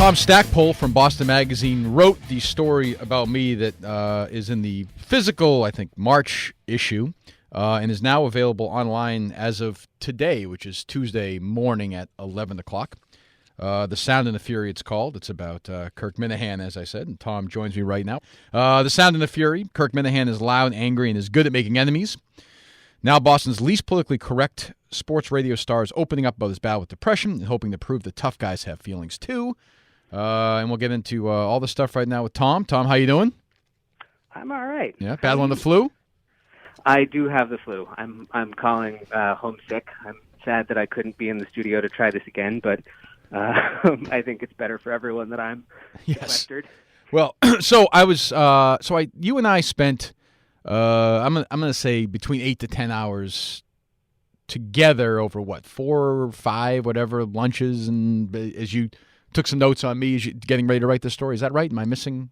Tom Stackpole from Boston Magazine wrote the story about me that is in the physical, I think, March issue, and is now available online as of today, which is Tuesday morning at 11 o'clock. The Sound and the Fury, it's called. It's about Kirk Minihane, as I said, and Tom joins me right now. The Sound and the Fury. Kirk Minihane is loud, angry, and is good at making enemies. Now Boston's least politically correct sports radio star is opening up about his battle with depression and hoping to prove that tough guys have feelings too. And we'll get into all the stuff right now with Tom. Tom, how you doing? I'm all right. Yeah, battling the flu? I do have the flu. I'm calling homesick. I'm sad that I couldn't be in the studio to try this again, but I think it's better for everyone that I'm sequestered. Well, you and I spent I'm gonna say between 8 to 10 hours together over 4 or 5 whatever lunches, and as you took some notes on me as you getting ready to write this story. Is that right? Am I missing?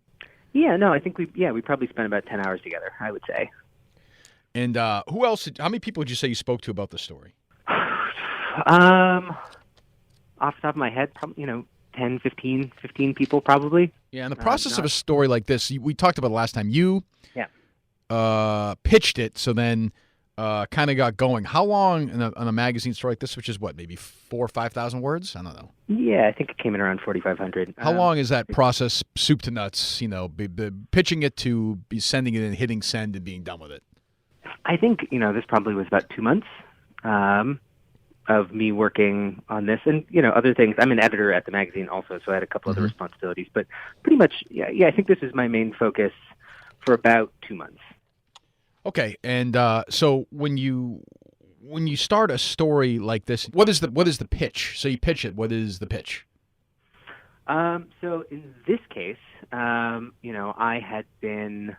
Yeah, no, I think we probably spent about 10 hours together, I would say. And who else? How many people did you say you spoke to about the story? Off the top of my head, probably 10, 15 people probably. Yeah, in the process of a story like this, we talked about it last time. You pitched it, so then kind of got going. How long on a magazine story like this, which is maybe 4,000 or 5,000 words? I don't know. Yeah, I think it came in around 4,500. How long is that process, soup to nuts? Pitching it to be sending it and hitting send and being done with it. I think this probably was about 2 months of me working on this, and other things. I'm an editor at the magazine also, so I had a couple other responsibilities. But pretty much, I think this is my main focus for about 2 months. Okay, and so when you start a story like this, what is the pitch? So you pitch it. What is the pitch? So in this case, I've been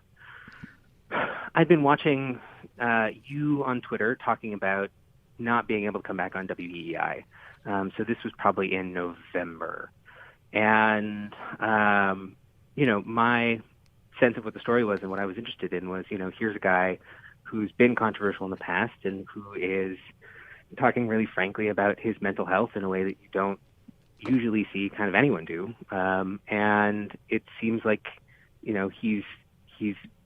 watching you on Twitter talking about not being able to come back on WEEI. So this was probably in November, and my sense of what the story was and what I was interested in was, here's a guy who's been controversial in the past and who is talking really frankly about his mental health in a way that you don't usually see kind of anyone do. And it seems like, he's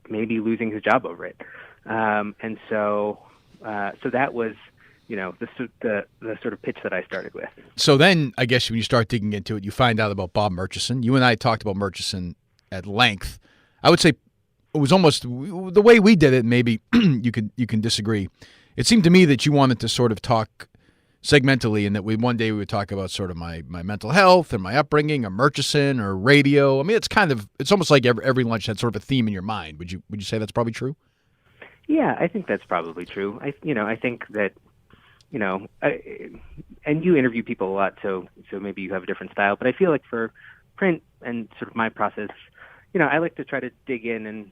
maybe losing his job over it. And so that was, the sort of pitch that I started with. So then I guess when you start digging into it, you find out about Bob Murchison. You and I talked about Murchison at length. I would say it was almost the way we did it. Maybe you can disagree. It seemed to me that you wanted to sort of talk segmentally, and that one day we would talk about sort of my mental health and my upbringing, or Murchison, or radio. I mean, it's almost like every lunch had sort of a theme in your mind. Would you say that's probably true? Yeah, I think that's probably true. I think that and you interview people a lot, so maybe you have a different style. But I feel like for print and sort of my process, I like to try to dig in and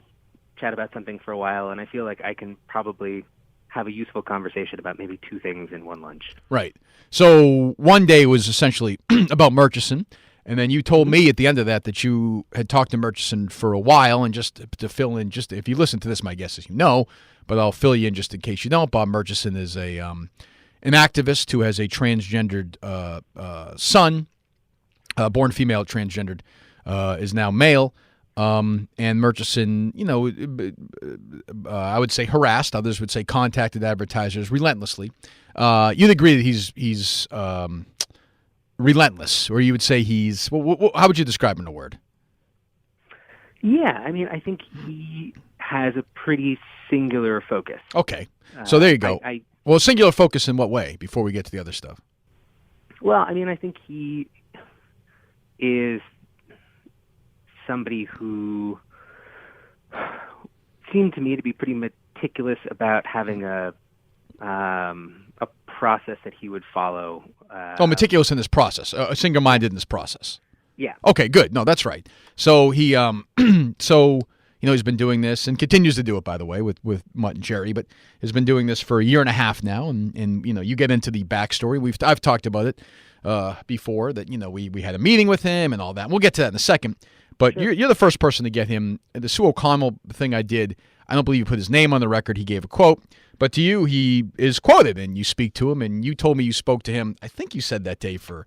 chat about something for a while, and I feel like I can probably have a useful conversation about maybe 2 things in one lunch. Right. So one day was essentially about Murchison, and then you told me at the end of that you had talked to Murchison for a while, and just to fill in, just if you listen to this, my guess is but I'll fill you in just in case you don't. Bob Murchison is an activist who has a transgendered son, born female, transgendered, is now male. And Murchison, I would say harassed. Others would say contacted advertisers relentlessly. You'd agree that he's relentless, or you would say he's. How would you describe him in a word? Yeah, I mean, I think he has a pretty singular focus. Okay, so there you go. Well, singular focus in what way? Before we get to the other stuff. Well, I mean, I think he is somebody who seemed to me to be pretty meticulous about having a process that he would follow. Meticulous in this process, single-minded in this process. Yeah. Okay, good. No, that's right. So he, he's been doing this and continues to do it, by the way, with Mutt and Jerry, but has been doing this for a year and a half now. And you get into the backstory. I've talked about it before, that we had a meeting with him and all that. We'll get to that in a second. But sure. You're the first person to get him. The Sue O'Connell thing I did, I don't believe you put his name on the record. He gave a quote. But to you, he is quoted, and you speak to him, and you told me you spoke to him, I think you said that day, for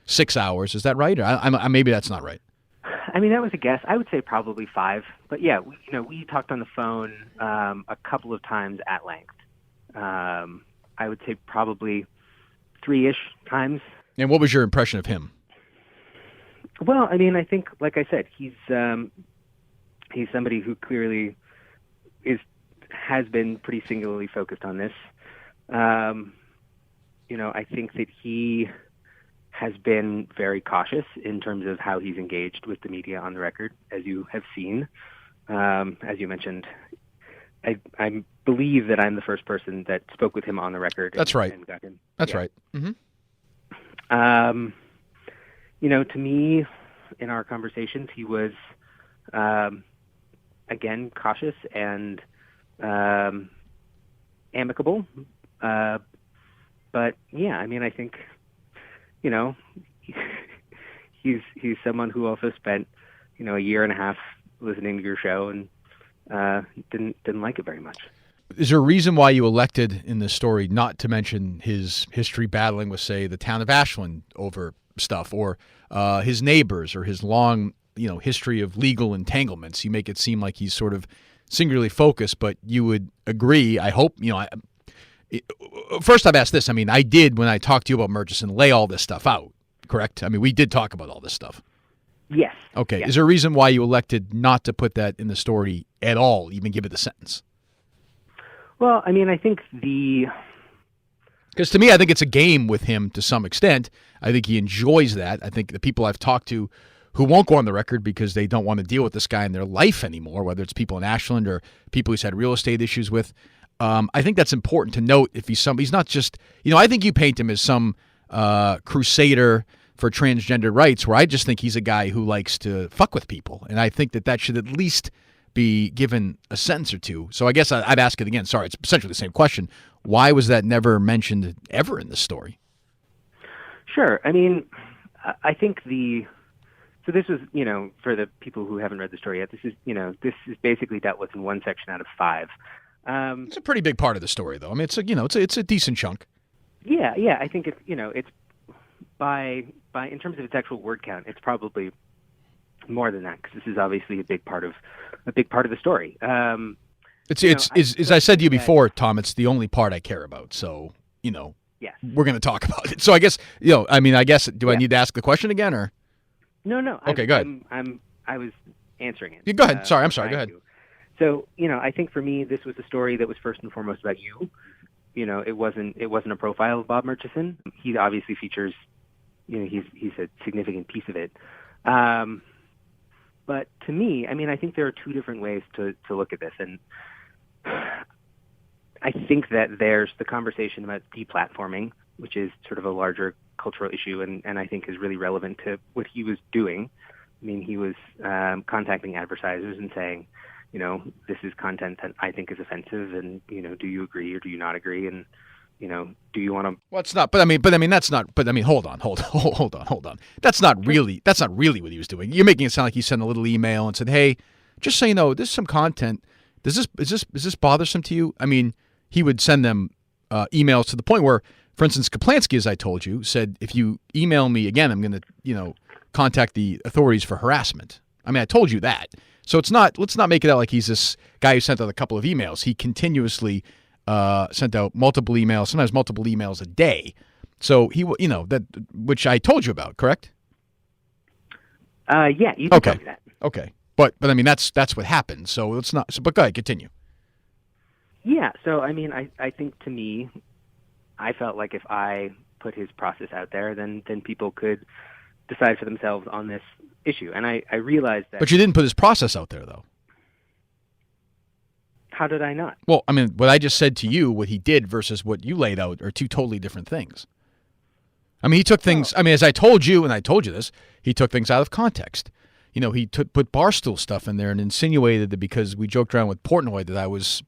6 hours. Is that right? Or maybe that's not right. I mean, that was a guess. I would say probably 5. But yeah, we talked on the phone a couple of times at length. I would say probably 3-ish times. And what was your impression of him? Well, I mean, I think, like I said, he's somebody who clearly has been pretty singularly focused on this. I think that he has been very cautious in terms of how he's engaged with the media on the record, as you have seen. As you mentioned, I believe that I'm the first person that spoke with him on the record. That's right. And got him. That's right. Mm-hmm. To me, in our conversations, he was, again, cautious and amicable. But yeah, I mean, I think, he's someone who also spent, a year and a half listening to your show and didn't like it very much. Is there a reason why you elected in this story not to mention his history battling with, say, the town of Ashland over stuff, or his neighbors, or his long, history of legal entanglements? You make it seem like he's sort of singularly focused, but you would agree, I hope, first I've asked this. I mean, I did, when I talked to you about Murchison, lay all this stuff out, correct? I mean, we did talk about all this stuff. Yes. Okay. Yes. Is there a reason why you elected not to put that in the story at all, even give it the sentence? Well, I mean, I think because to me, I think it's a game with him to some extent. I think he enjoys that. I think the people I've talked to who won't go on the record because they don't want to deal with this guy in their life anymore, whether it's people in Ashland or people he's had real estate issues with, I think that's important to note. If he's not just, I think you paint him as some crusader for transgender rights, where I just think he's a guy who likes to fuck with people. And I think that should at least be given a sentence or two. So I guess I'd ask it again. Sorry, it's essentially the same question. Why was that never mentioned ever in the story? Sure. I mean, I think so this was, for the people who haven't read the story yet, this is basically dealt with in one section out of 5. It's a pretty big part of the story, though. I mean, it's a decent chunk. Yeah. I think it's by in terms of its actual word count, it's probably more than that, because this is obviously a big part of the story. As I said to you before, Tom, it's the only part I care about. So yes, we're going to talk about it. So I guess do I need to ask the question again, or no? Okay, go ahead. I was answering it. Yeah, go ahead. Sorry, I'm sorry. Go ahead. So I think for me, this was a story that was first and foremost about you. It wasn't a profile of Bob Murchison. He obviously features. He's a significant piece of it. But to me, I mean, I think there are two different ways to look at this. And I think that there's the conversation about deplatforming, which is sort of a larger cultural issue, and I think is really relevant to what he was doing. I mean, he was contacting advertisers and saying, this is content that I think is offensive, and, do you agree or do you not agree? And, do you want to? Well, it's not. But I mean, that's not. But I mean, hold on. That's not really what he was doing. You're making it sound like he sent a little email and said, "Hey, just so you know, this is some content. Is this bothersome to you?" I mean, he would send them emails to the point where, for instance, Kaplansky, as I told you, said, "If you email me again, I'm going to, contact the authorities for harassment." I mean, I told you that. So it's not. Let's not make it out like he's this guy who sent out a couple of emails. He continuously sent out multiple emails, sometimes multiple emails a day. So he, that, which I told you about, correct? Yeah, you can tell me that. Okay, but I mean that's what happened. So let's not. But go ahead, continue. Yeah. So I mean, I think to me, I felt like if I put his process out there, then people could decide for themselves on this issue. And I realized that. But you didn't put his process out there, though. How did I not? Well, I mean, what I just said to you, what he did versus what you laid out are two totally different things. I mean, he took things, as I told you, and I told you this, he took things out of context. He put Barstool stuff in there and insinuated that because we joked around with Portnoy that I was,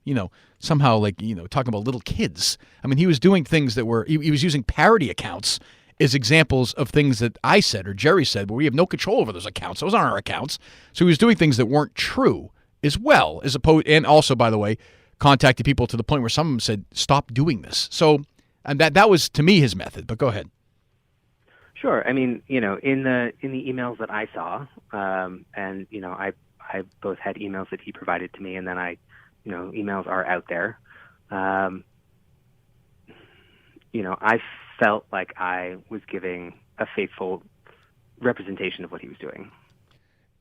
somehow talking about little kids. I mean, he was doing things that were, he was using parody accounts as examples of things that I said or Jerry said, but we have no control over those accounts. Those aren't our accounts. So he was doing things that weren't true as well, as opposed, and also, by the way, contacted people to the point where some of them said, "Stop doing this." So, and that was to me his method. But go ahead. Sure. I mean, in the emails that I saw, and I both had emails that he provided to me, and then emails are out there. I felt like I was giving a faithful representation of what he was doing.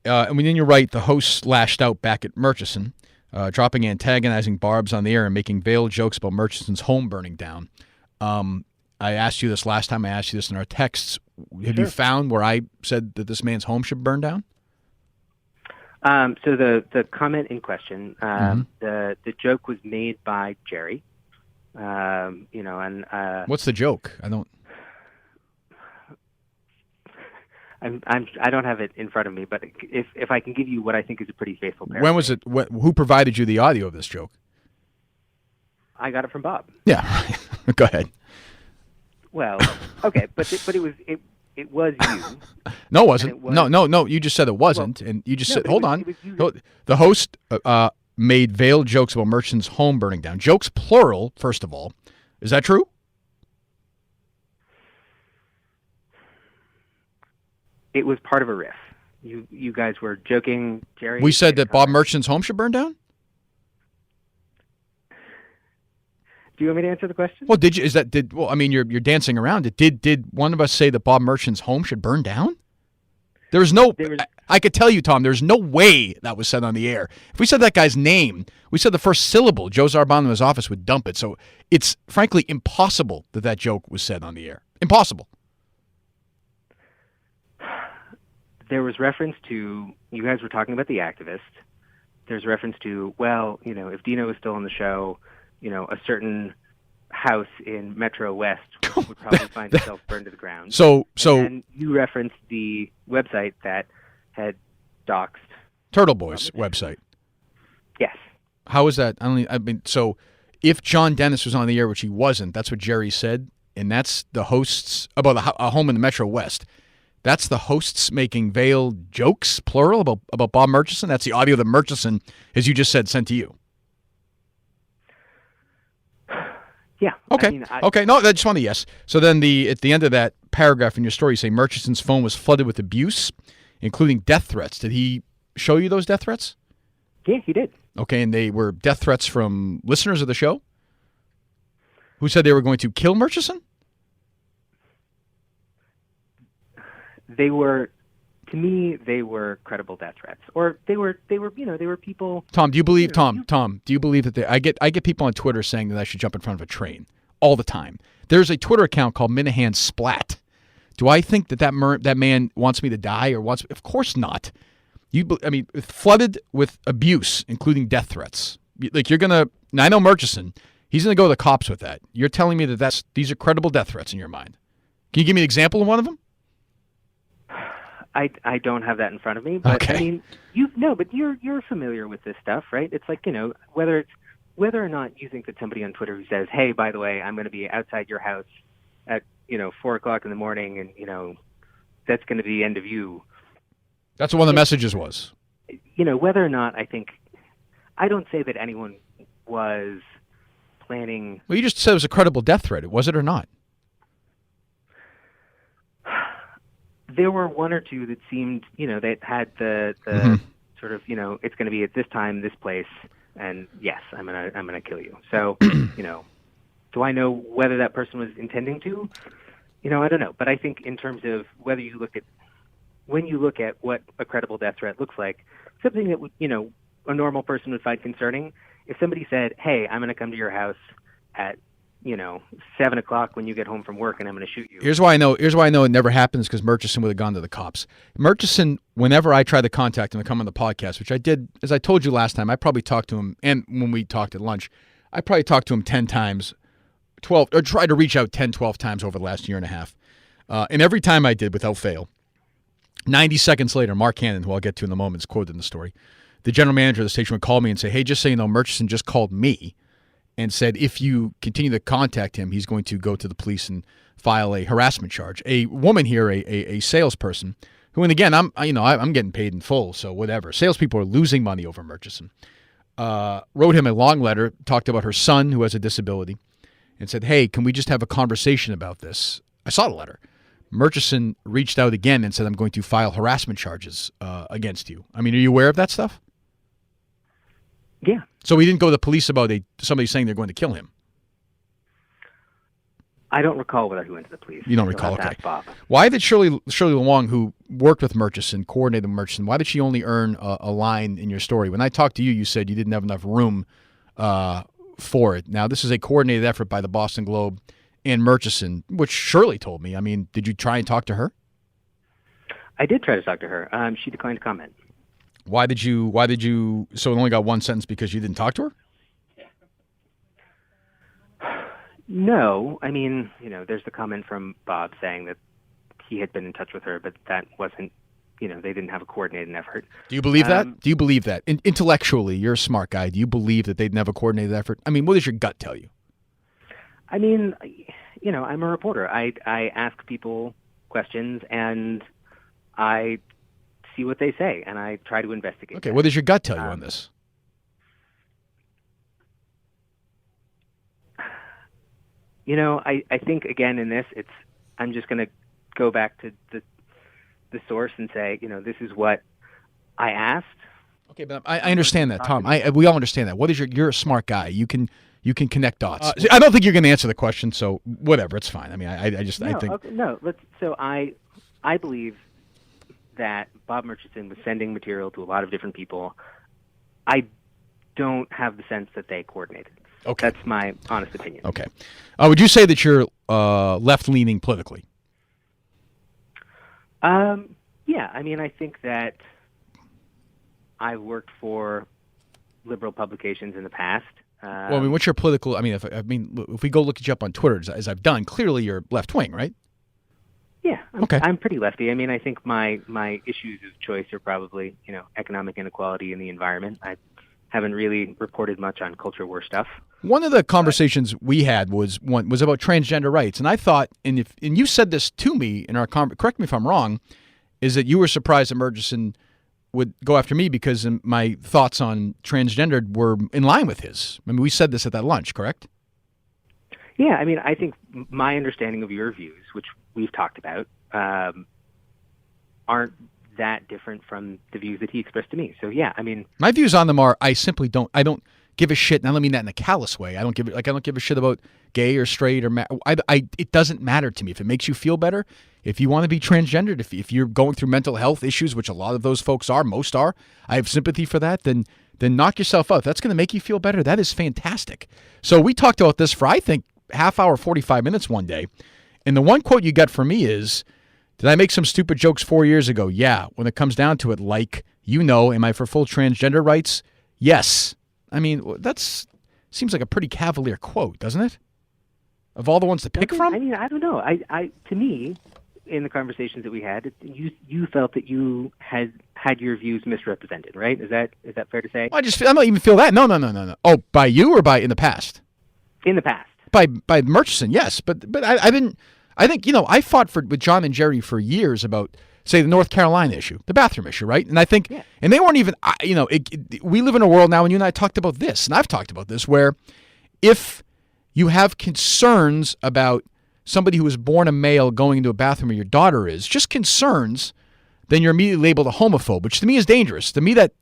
And then you're right, the hosts lashed out back at Murchison, dropping antagonizing barbs on the air and making veiled jokes about Murchison's home burning down. I asked you this last time. I asked you this in our texts. Have you found where I said that this man's home should burn down? So the comment in question, the joke was made by Jerry. What's the joke? I don't have it in front of me, but if I can give you what I think is a pretty faithful paraphrase. When was it? Who provided you the audio of this joke? I got it from Bob. Yeah, go ahead. Well, okay, but it was you. No, it wasn't. No. You just said it wasn't, and you just said, hold on. The host made veiled jokes about Murchison's home burning down. Jokes plural, first of all. Is that true? It was part of a riff. You guys were joking, Jerry. We said that Bob Murchison's home should burn down? Do you want me to answer the question? Well, you're dancing around it. Did one of us say that Bob Murchison's home should burn down? I could tell you, Tom, there's no way that was said on the air. If we said that guy's name, we said the first syllable, Joe Zarbon in his office would dump it. So it's frankly impossible that joke was said on the air. Impossible. There was reference to, you guys were talking about the activist. There's reference to, if Dino was still on the show, a certain house in Metro West would probably find itself burned to the ground. And you referenced the website that had doxed Turtle Boy's website. Yes. How is that? So if John Dennis was on the air, which he wasn't, that's what Jerry said, and that's the hosts about a home in the Metro West. That's the hosts making veiled jokes, plural, about Bob Murchison. That's the audio that Murchison, as you just said, sent to you. Yeah. Okay. Okay. No, I just want a yes. So then at the end of that paragraph in your story, you say Murchison's phone was flooded with abuse, including death threats. Did he show you those death threats? Yeah, he did. Okay, and they were death threats from listeners of the show who said they were going to kill Murchison? To me, they were credible death threats, or they were people. Tom, do you believe? Tom, do you believe that I get people on Twitter saying that I should jump in front of a train all the time? There's a Twitter account called Minihane Splat. Do I think that man wants me to die or wants? Of course not. Flooded with abuse, including death threats. Like you're gonna. I know Murchison. He's gonna go to the cops with that. You're telling me that these are credible death threats in your mind. Can you give me an example of one of them? I don't have that in front of me, but okay. But you're familiar with this stuff, right? It's like, whether or not you think that somebody on Twitter who says, "Hey, by the way, I'm going to be outside your house at 4:00 in the morning," and that's going to be the end of you. That's what one of the messages was. Whether or not I don't say that anyone was planning. Well, you just said it was a credible death threat. Was it or not? There were one or two that seemed, that had the sort of, it's going to be at this time, this place, and yes, I'm gonna kill you. So, do I know whether that person was intending to? I don't know. But I think in terms of when you look at what a credible death threat looks like, something that would, a normal person would find concerning. If somebody said, "Hey, I'm going to come to your house at 7:00 when you get home from work, and I'm going to shoot you." Here's why I know it never happens, because Murchison would have gone to the cops. Murchison, whenever I tried to contact him to come on the podcast, which I did, as I told you last time, I probably talked to him, and when we talked at lunch, I probably talked to him 10 times, 12, or tried to reach out 10, 12 times over the last year and a half. And every time I did, without fail, 90 seconds later, Mark Hannon, who I'll get to in a moment, is quoted in the story, the general manager of the station would call me and say, "Hey, just so you know, Murchison just called me and said if you continue to contact him, he's going to go to the police and file a harassment charge." A woman here, a salesperson, who, and again, I'm getting paid in full, so whatever. Salespeople are losing money over Murchison. Wrote him a long letter, talked about her son who has a disability, and said, "Hey, can we just have a conversation about this?" I saw the letter, Murchison reached out again and said, I'm going to file harassment charges against you. I mean, are you aware of that stuff? Yeah. So he didn't go to the police about somebody saying they're going to kill him? I don't recall whether he went to the police. You don't recall, okay. Ask Bob. Why did Shirley Long, who worked with Murchison, coordinated with Murchison, why did she only earn a line in your story? When I talked to you, you said you didn't have enough room for it. Now, this is a coordinated effort by the Boston Globe and Murchison, which Shirley told me. I mean, did you try and talk to her? I did try to talk to her. She declined to comment. Why did you, so it only got one sentence because you didn't talk to her? No. I mean, there's the comment from Bob saying that he had been in touch with her, but that wasn't, they didn't have a coordinated effort. Do you believe that? Do you believe that? Intellectually, you're a smart guy. Do you believe that they didn't have a coordinated effort? I mean, what does your gut tell you? I mean, I'm a reporter. I ask people questions, and I see what they say, and I try to investigate. Okay, what does your gut tell you on this? I think, again, in this, I'm just going to go back to the source and say, this is what I asked. Okay, but I understand that, Tom. We all understand that. What is you're a smart guy. You can connect dots. I don't think you're going to answer the question, so whatever, it's fine. I mean, I think... Okay, no, so I believe that Bob Murchison was sending material to a lot of different people. I don't have the sense that they coordinated. Okay. That's my honest opinion. Okay. Would you say that you're left-leaning politically? Yeah. I mean, I think that I've worked for liberal publications in the past. Well, I mean, what's your political? I mean, if we go look you up on Twitter, as I've done, clearly you're left-wing, right? Yeah. Okay. I'm pretty lefty. I mean, I think my issues of choice are probably, economic inequality and the environment. I haven't really reported much on culture war stuff. One of the conversations we had was about transgender rights, and I thought, and you said this to me in our correct me if I'm wrong, is that you were surprised that Murchison would go after me because my thoughts on transgender were in line with his. I mean, we said this at that lunch, correct? Yeah, I mean, I think my understanding of your views, which we've talked about, aren't that different from the views that he expressed to me. So yeah, I mean, my views on them are I don't give a shit. And I don't mean that in a callous way. I don't give a shit about gay or straight or it doesn't matter to me. If it makes you feel better, if you want to be transgendered, if you're going through mental health issues, which a lot of those folks are, most are, I have sympathy for that, then knock yourself out. If that's going to make you feel better, that is fantastic. So we talked about this for, I think, half hour, 45 minutes one day. And the one quote you got from me is, did I make some stupid jokes 4 years ago? Yeah. When it comes down to it, am I for full transgender rights? Yes. I mean, seems like a pretty cavalier quote, doesn't it? Of all the ones to pick from? I mean, I don't know. To me, in the conversations that we had, you felt that you had your views misrepresented, right? Is that fair to say? Well, I don't even feel that. No. Oh, by you or in the past? In the past. By Murchison, yes, but I didn't. I think I fought with John and Jerry for years about, say, the North Carolina issue, the bathroom issue, right? And I think, and they weren't even. We live in a world now, and you and I talked about this, and I've talked about this, where if you have concerns about somebody who was born a male going into a bathroom where your daughter is, just concerns, then you're immediately labeled a homophobe, which to me is dangerous. To me, that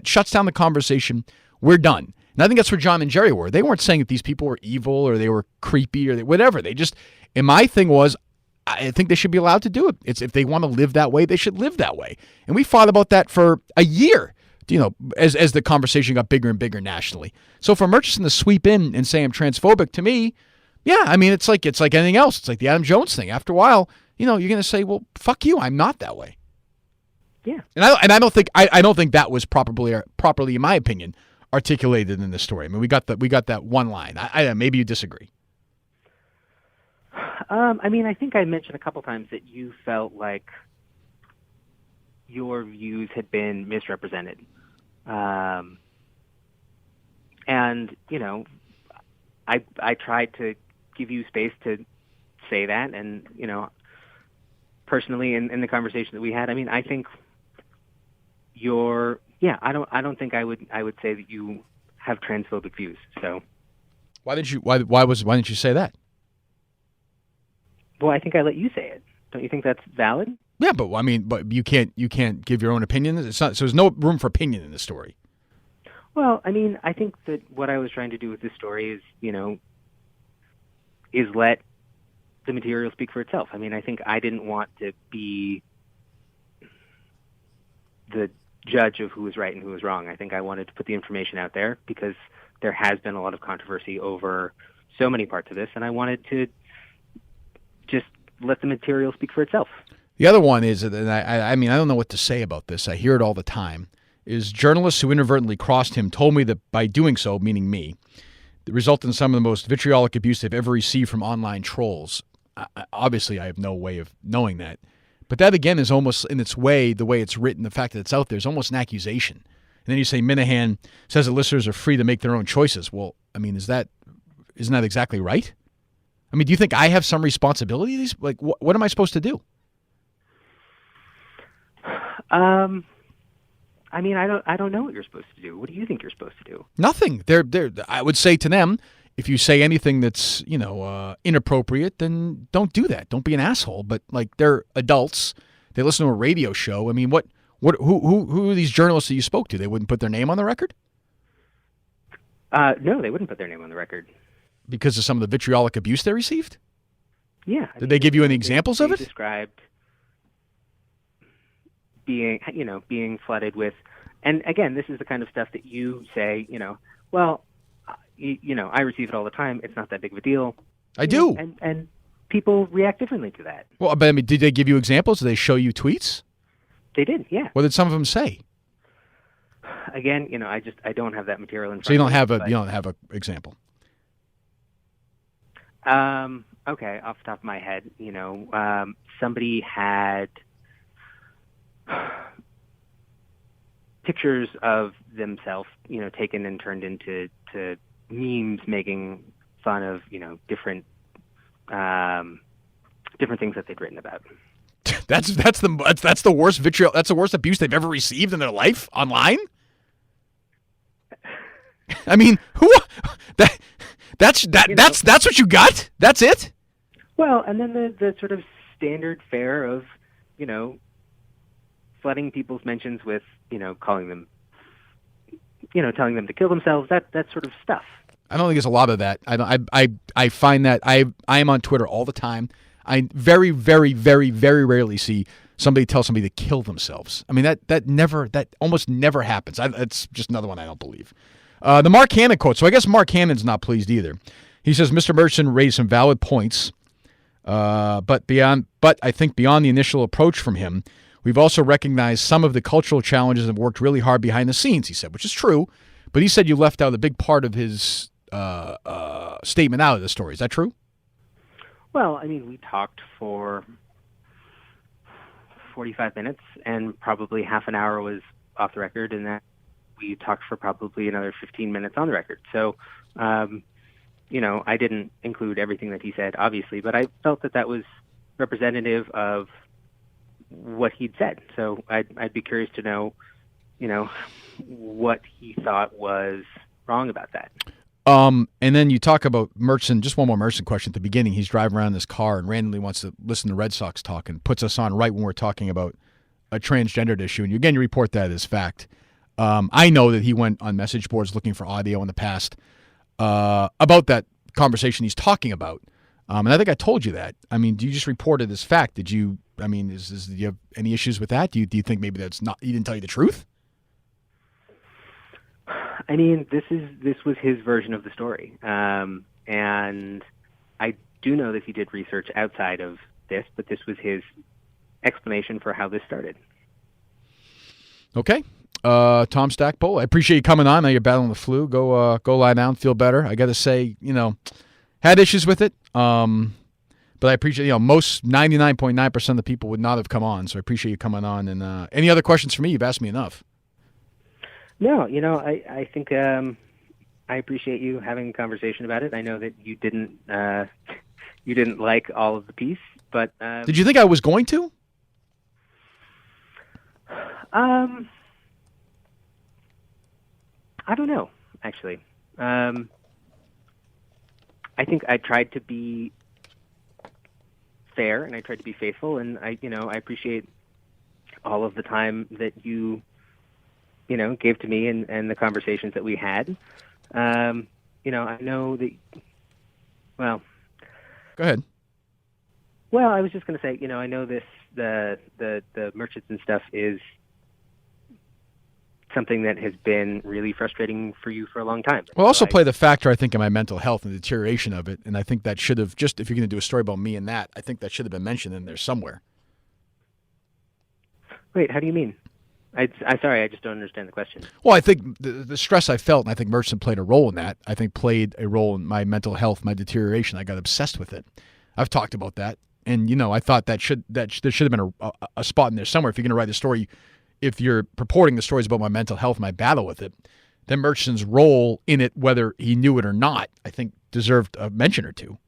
shuts down the conversation. We're done. And I think that's where John and Jerry were. They weren't saying that these people were evil or they were creepy or whatever. They just, and my thing was, I think they should be allowed to do it. It's if they want to live that way, they should live that way. And we fought about that for a year, as the conversation got bigger and bigger nationally. So for Murchison to sweep in and say I'm transphobic, to me, yeah, I mean, it's like anything else. It's like the Adam Jones thing. After a while, you're going to say, well, fuck you. I'm not that way. Yeah. And I don't think that was properly, in my opinion, articulated in this story. I mean, we got that one line. I maybe you disagree. I mean, I think I mentioned a couple times that you felt like your views had been misrepresented. And, I tried to give you space to say that. And, personally in the conversation that we had, I mean, I think I don't think I would say that you have transphobic views. So why didn't you say that? Well, I think I let you say it. Don't you think that's valid? Yeah, but I mean, but you can't give your own opinion. It's not, so there's no room for opinion in this story. Well, I mean, I think that what I was trying to do with this story is, is let the material speak for itself. I mean, I think I didn't want to be the judge of who was right and who was wrong. I think I wanted to put the information out there because there has been a lot of controversy over so many parts of this, and I wanted to just let the material speak for itself. The other one is, and I mean, I don't know what to say about this. I hear it all the time, is journalists who inadvertently crossed him told me that by doing so, meaning me, it resulted in some of the most vitriolic abuse they've ever received from online trolls. Obviously, I have no way of knowing that. But that, again, is almost, in its way, the way it's written, the fact that it's out there, is almost an accusation. And then you say Minihane says that listeners are free to make their own choices. Well, I mean, isn't that exactly right? I mean, do you think I have some responsibility? Like, what am I supposed to do? I mean, I don't know what you're supposed to do. What do you think you're supposed to do? Nothing. I would say to them, if you say anything that's, inappropriate, then don't do that. Don't be an asshole. But like, they're adults. They listen to a radio show. I mean, who are these journalists that you spoke to? They wouldn't put their name on the record? No, they wouldn't put their name on the record. Because of some of the vitriolic abuse they received? Yeah. Did they give you any examples of it? Described being flooded with, and again, this is the kind of stuff that you say, well, I receive it all the time. It's not that big of a deal. I do. And people react differently to that. Well, but I mean, did they give you examples? Did they show you tweets? They did, yeah. What did some of them say? Again, I don't have that material in front of me. So you don't have an example. Okay, off the top of my head, somebody had pictures of themselves, taken and turned into memes, making fun of, different things that they'd written about. That's the worst vitriol. That's the worst abuse they've ever received in their life online. I mean, that's what you got? That's it? Well, and then the sort of standard fare of, flooding people's mentions with, calling them, telling them to kill themselves, that sort of stuff. I don't think there's a lot of that. I find that I am on Twitter all the time. I very, very, very, very rarely see somebody tell somebody to kill themselves. I mean, that almost never happens. It's just another one I don't believe. The Mark Hannon quote. So I guess Mark Hannon's not pleased either. He says Mr. Murchison raised some valid points, but I think beyond the initial approach from him, we've also recognized some of the cultural challenges and worked really hard behind the scenes, he said, which is true. But he said you left out a big part of his statement out of the story. Is that true? Well, I mean, we talked for 45 minutes, and probably half an hour was off the record, and then we talked for probably another 15 minutes on the record. So, I didn't include everything that he said, obviously, but I felt that was representative of what he'd said. So I'd be curious to know, what he thought was wrong about that. And then you talk about Murchison, just one more Murchison question at the beginning. He's driving around in his car and randomly wants to listen to Red Sox talk and puts us on right when we're talking about a transgendered issue. And again, you report that as fact. I know that he went on message boards looking for audio in the past about that conversation he's talking about. And I think I told you that. I mean, do you just report it as fact? Did you, I mean, do you have any issues with that? Do you think maybe that's not, he didn't tell you the truth? I mean, this was his version of the story. And I do know that he did research outside of this, but this was his explanation for how this started. Okay. Tom Stackpole, I appreciate you coming on. I know you're battling the flu. Go lie down, feel better. I got to say, had issues with it. But I appreciate, most 99.9% of the people would not have come on. So I appreciate you coming on. And any other questions for me? You've asked me enough. No, I think I appreciate you having a conversation about it. I know that you didn't like all of the piece, but did you think I was going to? I don't know, actually. I think I tried to be fair, and I tried to be faithful, and I appreciate all of the time that you gave to me and the conversations that we had. I know that. Well, go ahead. Well, I was just going to say, I know the merchants and stuff is something that has been really frustrating for you for a long time. Well, also play the factor, I think, in my mental health and the deterioration of it. And I think that should have, just if you're going to do a story about me and that, I think that should have been mentioned in there somewhere. Wait, how do you mean? I'm sorry, I just don't understand the question. Well, I think the stress I felt, and I think Merchant played a role in that. I think played a role in my mental health, my deterioration. I got obsessed with it. I've talked about that. And, I thought there should have been a spot in there somewhere. If you're going to write a story, if you're purporting the stories about my mental health, my battle with it, then Merchant's role in it, whether he knew it or not, I think deserved a mention or two.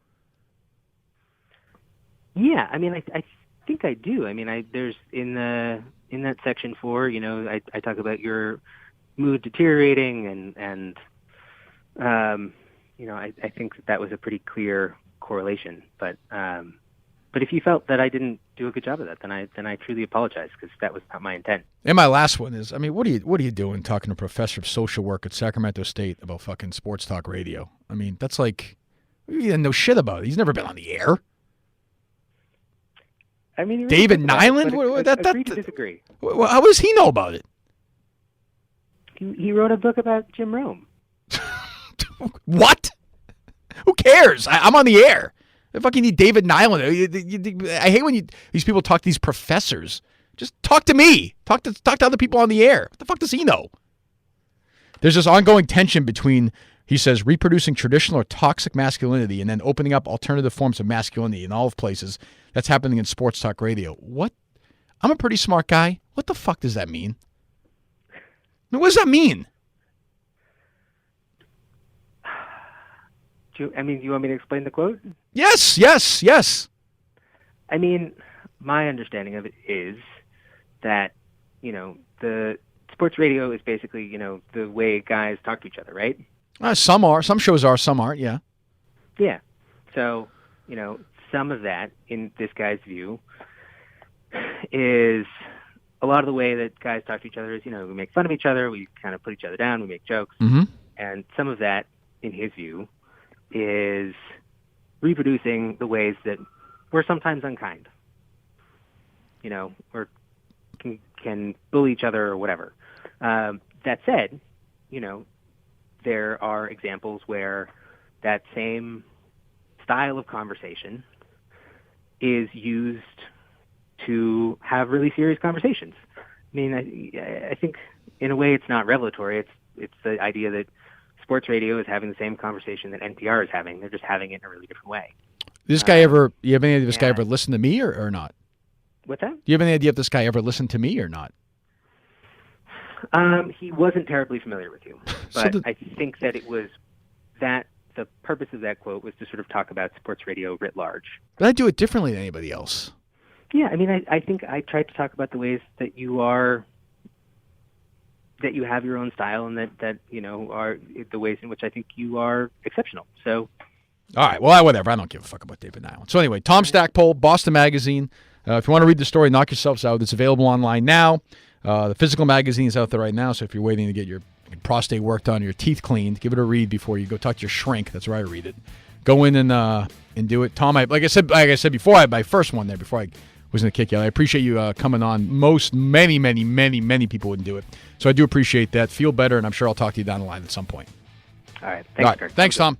Yeah, I mean, I think I do. I mean, there's in that section 4, I talk about your mood deteriorating, and I think that was a pretty clear correlation. But if you felt that I didn't do a good job of that, then I truly apologize, because that was not my intent. And my last one is, I mean, what are you doing talking to a professor of social work at Sacramento State about fucking sports talk radio? I mean, that's like, you didn't know shit about it. He's never been on the air. I mean, David Nyland? Agree to disagree. How does he know about it? He wrote a book about Jim Rome. What? Who cares? I'm on the air. I fucking need David Nyland. I hate when these people talk to these professors. Just talk to me. Talk to other people on the air. What the fuck does he know? There's this ongoing tension between, he says, reproducing traditional or toxic masculinity and then opening up alternative forms of masculinity in all of places. That's happening in sports talk radio. What? I'm a pretty smart guy. What the fuck does that mean? I mean, what does that mean? Do you want me to explain the quote? Yes. I mean, my understanding of it is that, the sports radio is basically, the way guys talk to each other, right? Some are. Some shows are. Some aren't, yeah. Yeah. So, some of that, in this guy's view, is a lot of the way that guys talk to each other is, we make fun of each other, we kind of put each other down, we make jokes. Mm-hmm. And some of that, in his view, is reproducing the ways that we're sometimes unkind. Or can bully each other or whatever. That said, there are examples where that same style of conversation is used to have really serious conversations. I mean, I think in a way it's not revelatory. It's the idea that sports radio is having the same conversation that NPR is having. They're just having it in a really different way. This guy ever? You have any idea if this guy ever listened to me or not? What's that? Do you have any idea if this guy ever listened to me or not? He wasn't terribly familiar with you, but I think that it was that the purpose of that quote was to sort of talk about sports radio writ large. But I do it differently than anybody else. Yeah, I mean, I think I tried to talk about the ways that you have your own style, and that are the ways in which I think you are exceptional. So, all right, well, whatever. I don't give a fuck about David Nyland. So anyway, Tom Stackpole, Boston Magazine. If you want to read the story, knock yourselves out. It's available online now. The physical magazine is out there right now, so if you're waiting to get your prostate worked on, your teeth cleaned, give it a read before you go talk to your shrink. That's where I read it. Go in and do it. Tom, like I said before, I had my first one there before I was going to kick you out. I appreciate you coming on. Many people wouldn't do it. So I do appreciate that. Feel better, and I'm sure I'll talk to you down the line at some point. All right. Thanks, Kirk. Thanks, Tom.